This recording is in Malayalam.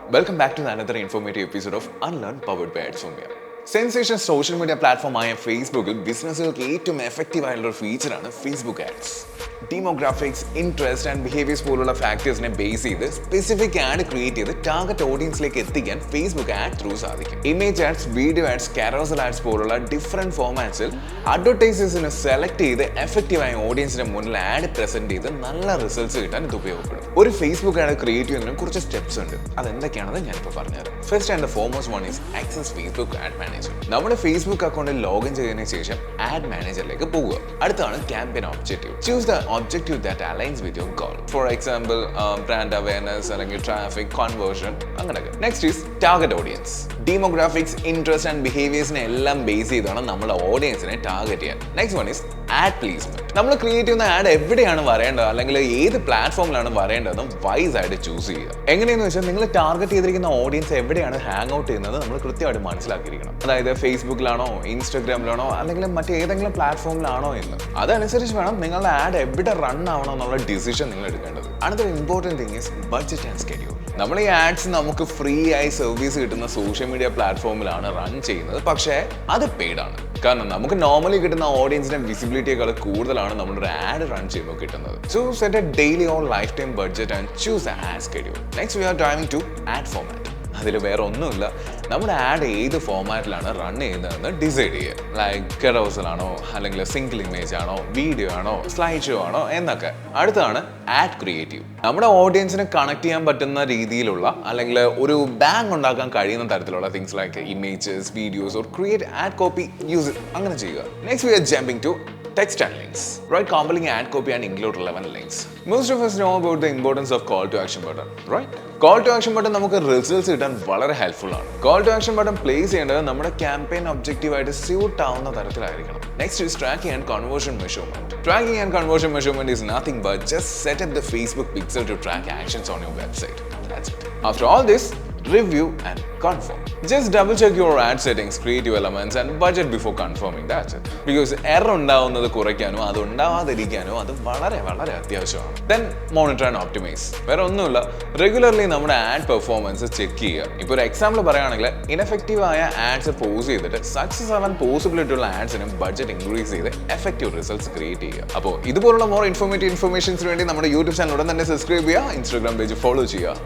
Welcome back to another informative episode of Unlearn powered by Adsomnia. Sensation social media പ്ലാറ്റ്ഫോമായ ഫേസ്ബുക്കിൽ ബിസിനസ്സുകൾക്ക് ഏറ്റവും എഫക്റ്റീവ് ആയിട്ടുള്ള ഒരു ഫീച്ചറാണ് Facebook ads. Demographics, interest and behaviours പോലുള്ള ഫാക്ടേഴ്സിനെ ബേസ് ചെയ്ത് സ്പെസിഫിക് ആഡ് ക്രിയേറ്റ് ചെയ്ത് ടാർഗറ്റ് ഓഡിയൻസിലേക്ക് എത്തിക്കാൻ ഫേസ്ബുക്ക് ആഡ് ത്രൂ സാധിക്കും. Image ads, video ads, carousel ads പോലുള്ള ഡിഫറെന്റ് ഫോർമാറ്റ്സിൽ അഡ്വർടൈസേഴ്സിനെ സെലക്ട് ചെയ്ത് എഫക്റ്റീവായ ഓഡിയൻസിന്റെ മുന്നിൽ ആഡ് പ്രസന്റ് ചെയ്ത് നല്ല റിസൾട്ട്സ് കിട്ടാൻ ഇത് ഉപയോഗപ്പെടും. ഒരു ഫേസ്ബുക്ക് ആഡ് ക്രിയേറ്റ് ചെയ്യുന്നതിന് കുറച്ച് സ്റ്റെപ്സ് ഉണ്ട്. അതെന്തൊക്കെയാണെന്ന് ഞാനിപ്പോൾ പറഞ്ഞുതരാം. First and the foremost one is access Facebook ad manager. നമ്മുടെ ഫേസ്ബുക്ക് അക്കൗണ്ടിൽ ലോഗിൻ ചെയ്തതിനു ശേഷം ആഡ് മാനേജറിലേക്ക് പോകുക. അടുത്താണ് campaign objective. Choose the objective that aligns with your goal. For example brand awareness അല്ലെങ്കിൽ ട്രാഫിക് കൺവേർഷൻ അങ്ങനെയൊക്കെ. Next is target audience. Demographics, interest and ബിഹേവിയേഴ്സിനെ എല്ലാം ബേസ് ചെയ്താണ് നമ്മുടെ ഓഡിയൻസിനെ ടാർഗറ്റ് ചെയ്യാൻ. Next one is ad placement. നമ്മൾ ക്രിയേറ്റ് ചെയ്യുന്ന ആഡ് എവിടെയാണ് വരേണ്ടത് അല്ലെങ്കിൽ ഏത് പ്ലാറ്റ്ഫോമിലാണ് വരേണ്ടതെന്നും വൈസ് ആയിട്ട് ചൂസ് ചെയ്യുക. എങ്ങനെയെന്ന് വെച്ചാൽ നിങ്ങൾ ടാർഗറ്റ് ചെയ്തിരിക്കുന്ന ഓഡിയൻസ് എവിടെയാണ് ഹാങ് ഔട്ട് ചെയ്യുന്നത് നമ്മൾ കൃത്യമായിട്ട് മനസ്സിലാക്കിയിരിക്കണം. അതായത് ഫേസ്ബുക്കിലാണോ, ഇൻസ്റ്റാഗ്രാമിലാണോ അല്ലെങ്കിൽ മറ്റേതെങ്കിലും പ്ലാറ്റ്ഫോമിലാണോ എന്ന്. അതനുസരിച്ച് വേണം നിങ്ങളുടെ ആഡ് എവിടെ റൺ ആവണം എന്നുള്ള ഡിസിഷൻ നിങ്ങൾ എടുക്കേണ്ടത്. Another important thing is budget and schedule. നമ്മൾ ഈ ആഡ്സ് നമുക്ക് ഫ്രീ ആയി സർവീസ് കിട്ടുന്ന സോഷ്യൽ മീഡിയ പ്ലാറ്റ്ഫോമിലാണ് റൺ ചെയ്യുന്നത്. പക്ഷേ അത് പെയ്ഡ് ആണ്. കാരണം നമുക്ക് നോർമലി കിട്ടുന്ന ഓഡിയൻസിന്റെ വിസിബിലിറ്റിയേക്കാൾ കൂടുതലാണ് നമ്മളൊരു ആഡ് റൺ ചെയ്യുമ്പോൾ കിട്ടുന്നത്. So set a daily or lifetime budget and choose a ad schedule. Next we are driving to ad format. അതിൽ വേറെ ഒന്നുമില്ല, നമ്മുടെ ആഡ് ഏത് ഫോർമാറ്റിലാണ് റൺ ചെയ്യുന്നതെന്ന് ഡിസൈഡ് ചെയ്യുക. ലൈക്ക് കെറോസലാണോ അല്ലെങ്കിൽ സിംഗിൾ ഇമേജ് ആണോ, വീഡിയോ ആണോ, സ്ലൈഡ് ഷോ ആണോ എന്നൊക്കെ. അടുത്താണ് ആഡ് ക്രിയേറ്റീവ്. നമ്മുടെ ഓഡിയൻസിനെ കണക്ട് ചെയ്യാൻ പറ്റുന്ന രീതിയിലുള്ള അല്ലെങ്കിൽ ഒരു ബാങ്ക് ഉണ്ടാക്കാൻ കഴിയുന്ന തരത്തിലുള്ള things like images, videos or create ad copy use അങ്ങനെ ചെയ്യുക. Next we are jumping to text and links. Write compelling ad copy and include relevant links. Most of us know about the importance of call to action button, right? Call to action button നമുക്ക് റിസൾട്ട്സ് കിട്ടാൻ വളരെ ഹെൽപ്ഫുൾ ആണ്. Call to action button place ചെയ്യേണ്ടത് നമ്മുടെ ക്യാമ്പയിൻ ഒബ്ജക്റ്റീവ് ആയിട്ട് സ്യൂട്ട് ആവുന്ന തരത്തിലായിരിക്കണം. Next is tracking and conversion measurement. Tracking and conversion measurement is nothing but just set up the Facebook pixel to track actions on your website. That's it. After all this, review and confirm. Just double check your ad settings, creative elements and budget before confirming. That's it. Because error ഉണ്ടാവുന്നത് കുറയ്ക്കാനോ അത് ഉണ്ടാവാതിരിക്കാനോ അത് വളരെ വളരെ അത്യാവശ്യമാണ്. Then monitor and optimize. വേറെ ഒന്നുമില്ല, റെഗുലർലി നമ്മുടെ ആഡ് പെർഫോമൻസ് ചെക്ക് ചെയ്യുക. ഇപ്പോൾ ഒരു എക്സാമ്പിൾ പറയുകയാണെങ്കിൽ ഇൻഎഫക്റ്റീവ് ആയ ആഡ്സ് പോസ് ചെയ്തിട്ട് സക്സസ് ആവാൻ പോസിബിലിറ്റി ഉള്ള ആഡ്സിന് ബഡ്ജറ്റ് ഇൻക്രീസ് ചെയ്ത് എഫക്റ്റീവ് റിസൾട്ട്സ് ക്രിയേറ്റ് ചെയ്യുക. അപ്പോൾ ഇതുപോലുള്ള മോർ ഇൻഫോർമേറ്റീവ് ഇൻഫർമേഷൻസിന് വേണ്ടി നമ്മുടെ യൂട്യൂബ് ചാനൽ ഉടൻ തന്നെ സബ്സ്ക്രൈബ് ചെയ്യുക, ഇൻസ്റ്റാഗ്രാം പേജ് ഫോളോ ചെയ്യുക.